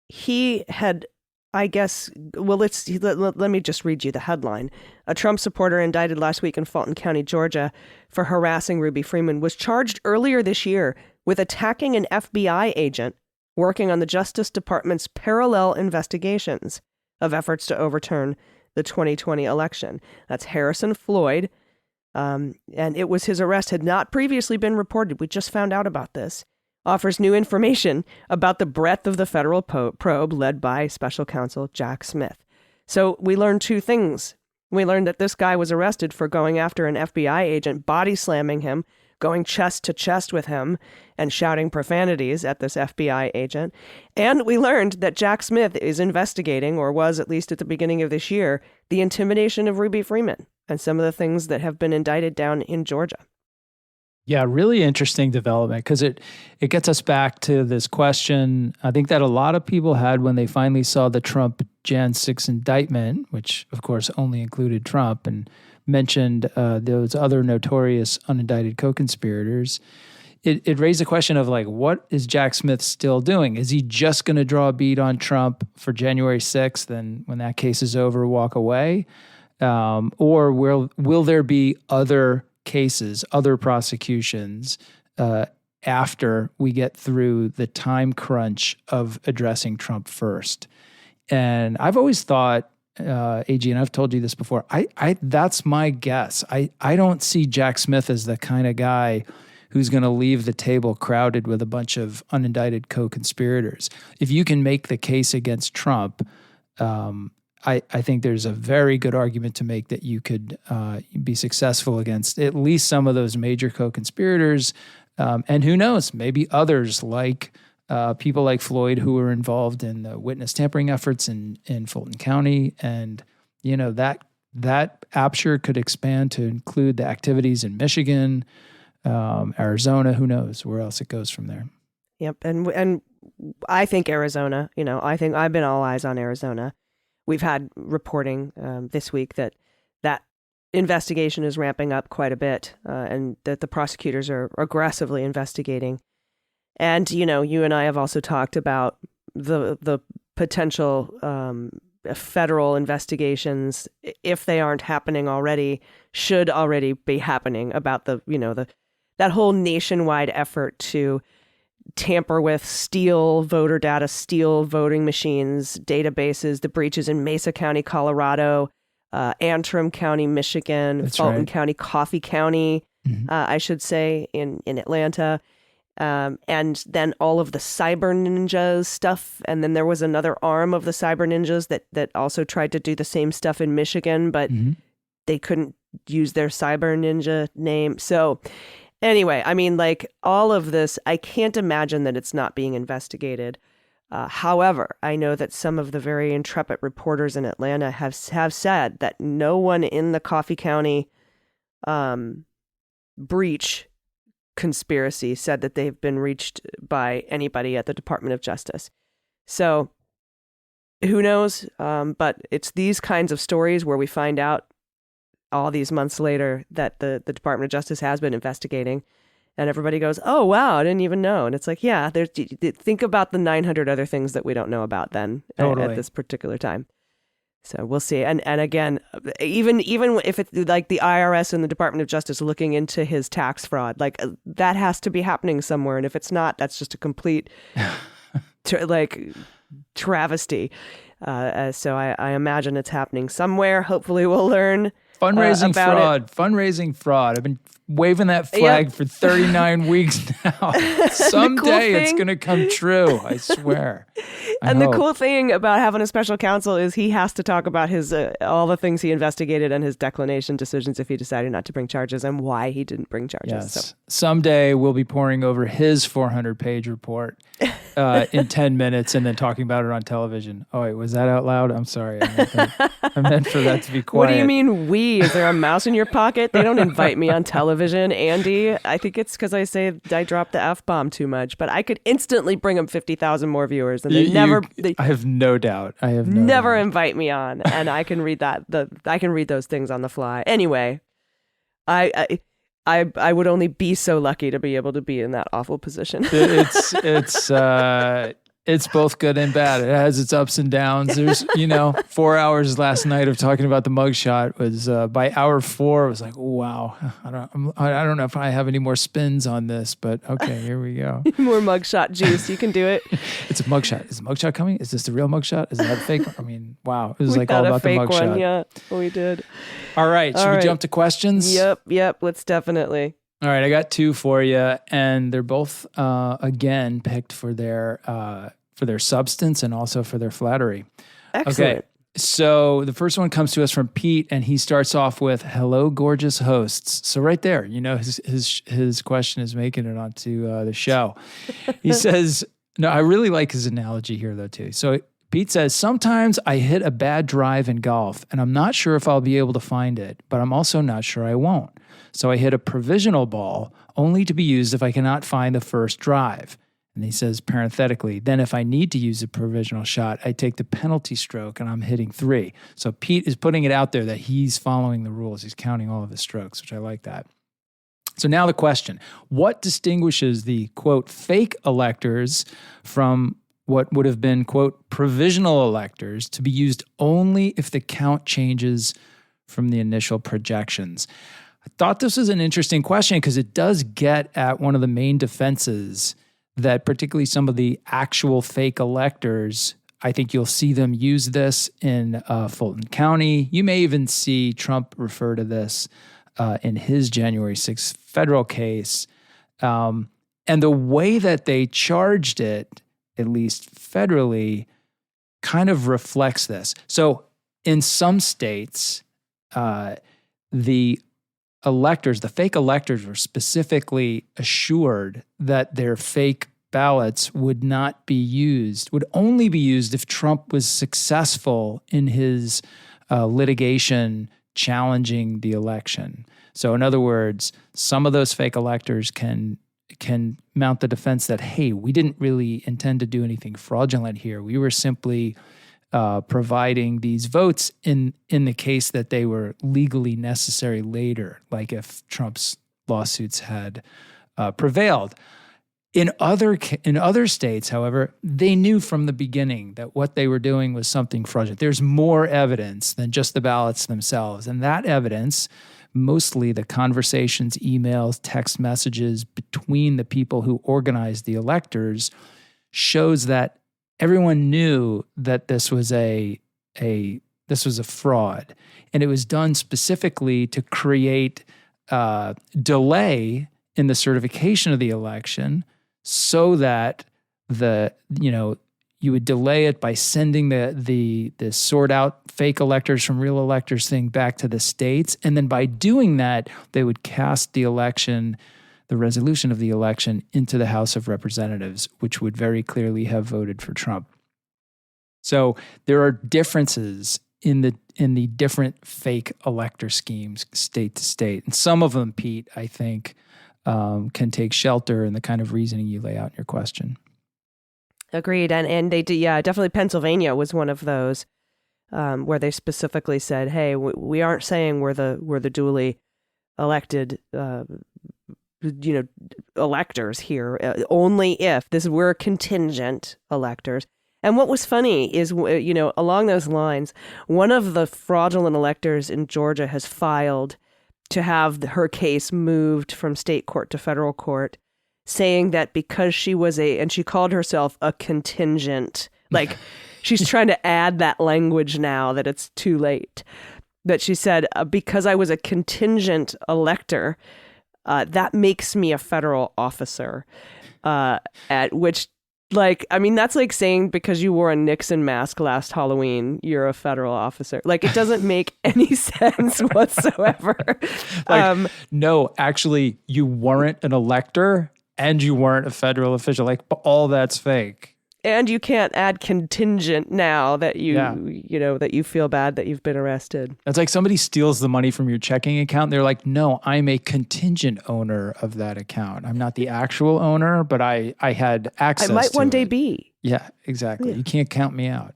he had, I guess, well, let me just read you the headline. A Trump supporter indicted last week in Fulton County, Georgia, for harassing Ruby Freeman was charged earlier this year with attacking an FBI agent working on the Justice Department's parallel investigations of efforts to overturn the 2020 election. That's Harrison Floyd. And it was his arrest had not previously been reported. We just found out about this. Offers new information about the breadth of the federal probe led by special counsel Jack Smith. So we learned two things. We learned that this guy was arrested for going after an FBI agent, body slamming him, going chest to chest with him, and shouting profanities at this FBI agent. And we learned that Jack Smith is investigating, or was at least at the beginning of this year, the intimidation of Ruby Freeman and some of the things that have been indicted down in Georgia. Yeah, really interesting development because it gets us back to this question I think that a lot of people had when they finally saw the Trump Jan 6 indictment, which of course only included Trump and mentioned those other notorious unindicted co-conspirators. It raised the question of like, what is Jack Smith still doing? Is he just going to draw a bead on Trump for January 6th and when that case is over, walk away? Or will there be other cases, other prosecutions after we get through the time crunch of addressing Trump first? And I've always thought, AG, and I've told you this before, I that's my guess. I don't see Jack Smith as the kind of guy who's going to leave the table crowded with a bunch of unindicted co-conspirators. If you can make the case against Trump, I think there's a very good argument to make that you could be successful against at least some of those major co-conspirators. And who knows, maybe others like people like Floyd who were involved in the witness tampering efforts in Fulton County. And, you know, that aperture could expand to include the activities in Michigan, Arizona, who knows where else it goes from there. Yep. And I think Arizona, I think I've been all eyes on Arizona. We've had reporting this week that investigation is ramping up quite a bit and that the prosecutors are aggressively investigating. And, you and I have also talked about the potential federal investigations, if they aren't happening already, should already be happening about that whole nationwide effort to tamper with, steal voter data, steal voting machines, databases, the breaches in Mesa County, Colorado, Antrim County, Michigan, That's Fulton right. County, Coffee County, I should say, in Atlanta. And then all of the cyber ninjas stuff. And then there was another arm of the cyber ninjas that also tried to do the same stuff in Michigan, but they couldn't use their cyber ninja name. So anyway, I mean, like all of this, I can't imagine that it's not being investigated. However, I know that some of the very intrepid reporters in Atlanta have said that no one in the Coffee County breach conspiracy said that they've been reached by anybody at the Department of Justice. So who knows? But it's these kinds of stories where we find out all these months later that the Department of Justice has been investigating, and everybody goes, oh, wow, I didn't even know. And it's like, yeah, think about the 900 other things that we don't know about then at this particular time. So we'll see. And again, even if it's like the IRS and the Department of Justice looking into his tax fraud, like that has to be happening somewhere. And if it's not, that's just a complete travesty. So I imagine it's happening somewhere. Hopefully we'll learn. Fundraising fraud. I've been waving that flag for 39 weeks now. Someday it's going to come true. I swear. The cool thing about having a special counsel is he has to talk about his all the things he investigated and his declination decisions if he decided not to bring charges and why he didn't bring charges. Yes. So. Someday we'll be poring over his 400-page report in 10 minutes and then talking about it on television. Oh, wait, was that out loud? I'm sorry. I meant for that to be quiet. What do you mean we? Is there a mouse in your pocket? They don't invite me on television, Andy. I think it's because I dropped the F-bomb too much, but I could instantly bring them 50,000 more viewers. And I have no doubt. Never invite me on, and I can read I can read those things on the fly. Anyway, I would only be so lucky to be able to be in that awful position. It's both good and bad. It has its ups and downs. There's 4 hours last night of talking about the mugshot was by hour 4. It was like, wow, I don't know if I have any more spins on this, but okay, here we go. More mugshot juice. You can do it. It's a mugshot. Is the mugshot coming? Is this the real mugshot? Is that a fake? I mean, wow. It was like all about the mugshot. One, yeah, we did. All right. Should we jump to questions? Yep. Let's definitely. All right, I got 2 for you, and they're both again picked for their substance and also for their flattery. Excellent. Okay, so the first one comes to us from Pete, and he starts off with "Hello, gorgeous hosts." So right there, his question is making it onto the show. He says, "No, I really like his analogy here though too." So Pete says, "Sometimes I hit a bad drive in golf, and I'm not sure if I'll be able to find it, but I'm also not sure I won't. So I hit a provisional ball only to be used if I cannot find the first drive." And he says, parenthetically, "Then if I need to use a provisional shot, I take the penalty stroke and I'm hitting 3. So Pete is putting it out there that he's following the rules. He's counting all of his strokes, which I like that. So now the question, what distinguishes the, quote, fake electors from what would have been, quote, provisional electors to be used only if the count changes from the initial projections? I thought this was an interesting question because it does get at one of the main defenses that particularly some of the actual fake electors, I think you'll see them use this in Fulton County. You may even see Trump refer to this in his January 6th federal case. And the way that they charged it, at least federally, kind of reflects this. So in some states, the fake electors were specifically assured that their fake ballots would only be used if Trump was successful in his litigation challenging the election. So in other words, some of those fake electors can mount the defense that, hey, we didn't really intend to do anything fraudulent here. We were simply providing these votes in the case that they were legally necessary later, like if Trump's lawsuits had prevailed. In other states, however, they knew from the beginning that what they were doing was something fraudulent. There's more evidence than just the ballots themselves, and that evidence, mostly the conversations, emails, text messages between the people who organized the electors, shows that everyone knew that this was a fraud, and it was done specifically to create delay in the certification of the election, so that you would delay it by sending the sort out fake electors from real electors thing back to the states. And then by doing that, they would cast the resolution of the election into the House of Representatives, which would very clearly have voted for Trump. So there are differences in the different fake elector schemes state to state. And some of them, Pete, I think, can take shelter in the kind of reasoning you lay out in your question. Agreed. And they do, definitely Pennsylvania was one of those where they specifically said, hey, we aren't saying we're the duly elected electors here, only if we're contingent electors. And what was funny is, along those lines, one of the fraudulent electors in Georgia has filed to have her case moved from state court to federal court, saying that because she was and she called herself a contingent, like she's trying to add that language now that it's too late. But she said, because I was a contingent elector, that makes me a federal officer, at which, that's like saying because you wore a Nixon mask last Halloween, you're a federal officer. Like, it doesn't make any sense whatsoever. No, actually, you weren't an elector and you weren't a federal official. All that's fake. And you can't add contingent now that that you feel bad that you've been arrested. It's like somebody steals the money from your checking account. They're like, no, I'm a contingent owner of that account. I'm not the actual owner, but I had access to it. I might one day be. Yeah, exactly. Yeah. You can't count me out.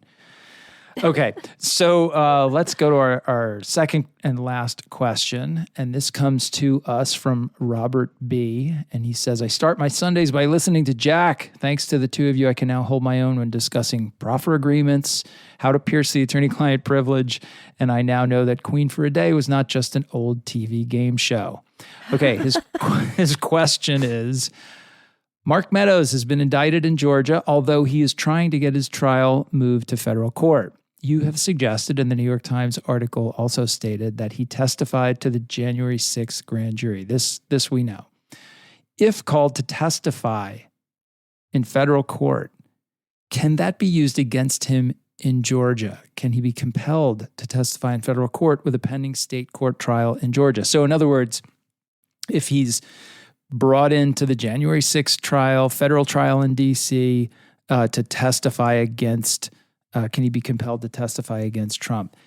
Okay, so let's go to our second and last question. And this comes to us from Robert B. And he says, I start my Sundays by listening to Jack. Thanks to the two of you, I can now hold my own when discussing proffer agreements, how to pierce the attorney-client privilege, and I now know that Queen for a Day was not just an old TV game show. Okay, his question is, Mark Meadows has been indicted in Georgia, although he is trying to get his trial moved to federal court. You have suggested, and the New York Times article also stated, that he testified to the January 6th grand jury. This we know. If called to testify in federal court, can that be used against him in Georgia? Can he be compelled to testify in federal court with a pending state court trial in Georgia? So in other words, if he's brought into the January 6th trial, federal trial in D.C. To testify against, can he be compelled to testify against Trump?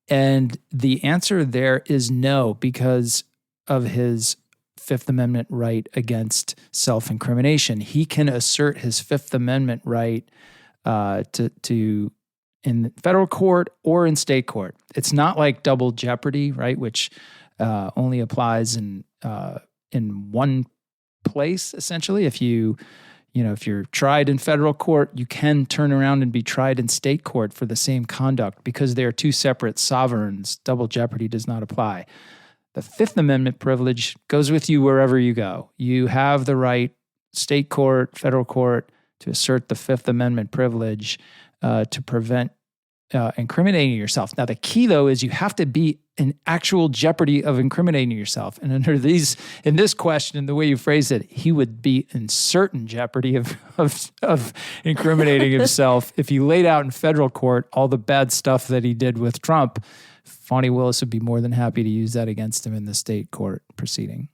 And the answer there is no, because of his Fifth Amendment right against self-incrimination. He can assert his Fifth Amendment right to in federal court or in state court. It's not like double jeopardy, right, which only applies in one place, essentially. If you're tried in federal court, you can turn around and be tried in state court for the same conduct because they are two separate sovereigns. Double jeopardy does not apply. The Fifth Amendment privilege goes with you wherever you go. You have the right, state court, federal court, to assert the Fifth Amendment privilege to prevent incriminating yourself. Now, the key, though, is you have to be in actual jeopardy of incriminating yourself. And in this question, the way you phrased it, he would be in certain jeopardy of incriminating himself. If he laid out in federal court all the bad stuff that he did with Trump, Fani Willis would be more than happy to use that against him in the state court proceeding.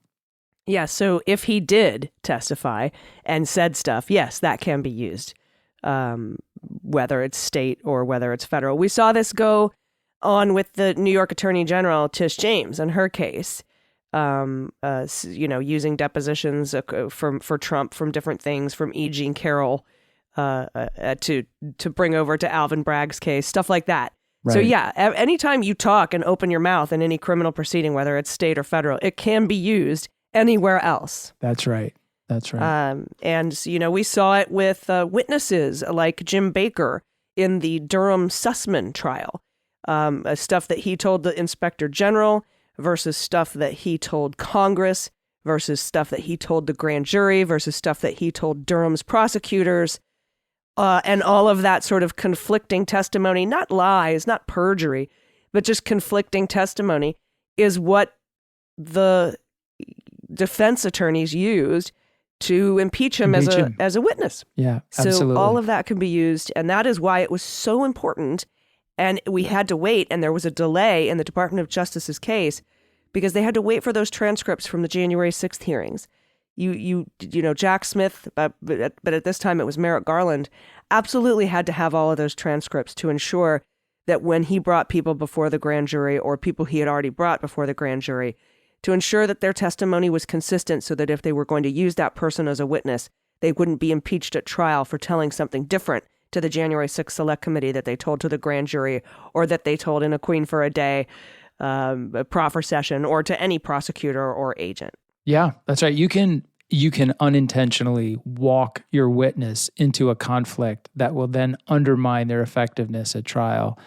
Yeah, so if he did testify and said stuff, yes, that can be used, whether it's state or whether it's federal. We saw this go on with the New York Attorney General, Tish James, in her case, using depositions for Trump from different things, from E. Jean Carroll to bring over to Alvin Bragg's case, stuff like that. Right. So yeah, anytime you talk and open your mouth in any criminal proceeding, whether it's state or federal, it can be used anywhere else. That's right. That's right. And, we saw it with witnesses like Jim Baker in the Durham Sussman trial. Stuff that he told the inspector general versus stuff that he told Congress versus stuff that he told the grand jury versus stuff that he told Durham's prosecutors. And all of that sort of conflicting testimony, not lies, not perjury, but just conflicting testimony is what the defense attorneys used to impeach him as a witness. Yeah, absolutely. So all of that can be used, and that is why it was so important. And we had to wait, and there was a delay in the Department of Justice's case because they had to wait for those transcripts from the January 6th hearings. You know, Jack Smith, but at this time it was Merrick Garland, absolutely had to have all of those transcripts to ensure that when he brought people before the grand jury or people he had already brought before the grand jury, to ensure that their testimony was consistent so that if they were going to use that person as a witness, they wouldn't be impeached at trial for telling something different to the January 6th Select Committee that they told to the grand jury or that they told in a Queen for a Day proffer session or to any prosecutor or agent. Yeah, that's right. You can unintentionally walk your witness into a conflict that will then undermine their effectiveness at trial.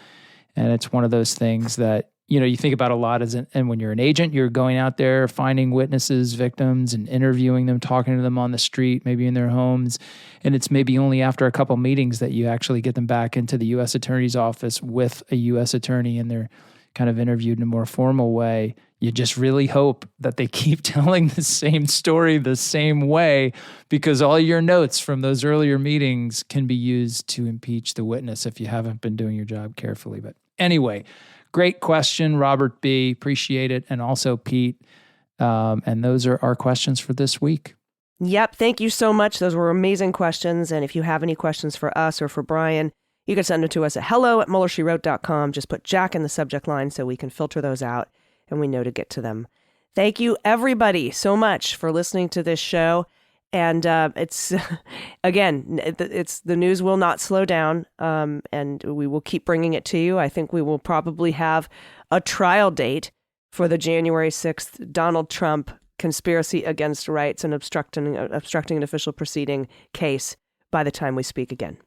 And it's one of those things that, you know, you think about a lot and when you're an agent, you're going out there, finding witnesses, victims, and interviewing them, talking to them on the street, maybe in their homes. And it's maybe only after a couple meetings that you actually get them back into the U.S. Attorney's office with a U.S. attorney and they're kind of interviewed in a more formal way. You just really hope that they keep telling the same story the same way, because all your notes from those earlier meetings can be used to impeach the witness if you haven't been doing your job carefully. But anyway, great question, Robert B. Appreciate it. And also Pete. And those are our questions for this week. Yep. Thank you so much. Those were amazing questions. And if you have any questions for us or for Brian, you can send them to us at hello@MuellerSheWrote.com. Just put Jack in the subject line so we can filter those out and we know to get to them. Thank you, everybody, so much for listening to this show. And it's, again, it's the news will not slow down, and we will keep bringing it to you. I think we will probably have a trial date for the January 6th Donald Trump conspiracy against rights and obstructing an official proceeding case by the time we speak again.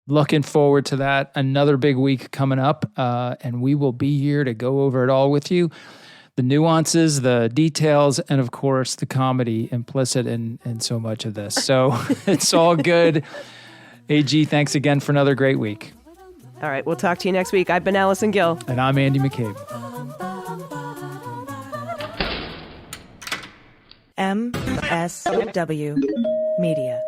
Looking forward to that. Another big week coming up, and we will be here to go over it all with you. The nuances, the details, and of course, the comedy implicit in so much of this. So it's all good. AG, thanks again for another great week. All right, we'll talk to you next week. I've been Allison Gill. And I'm Andy McCabe. MSW Media.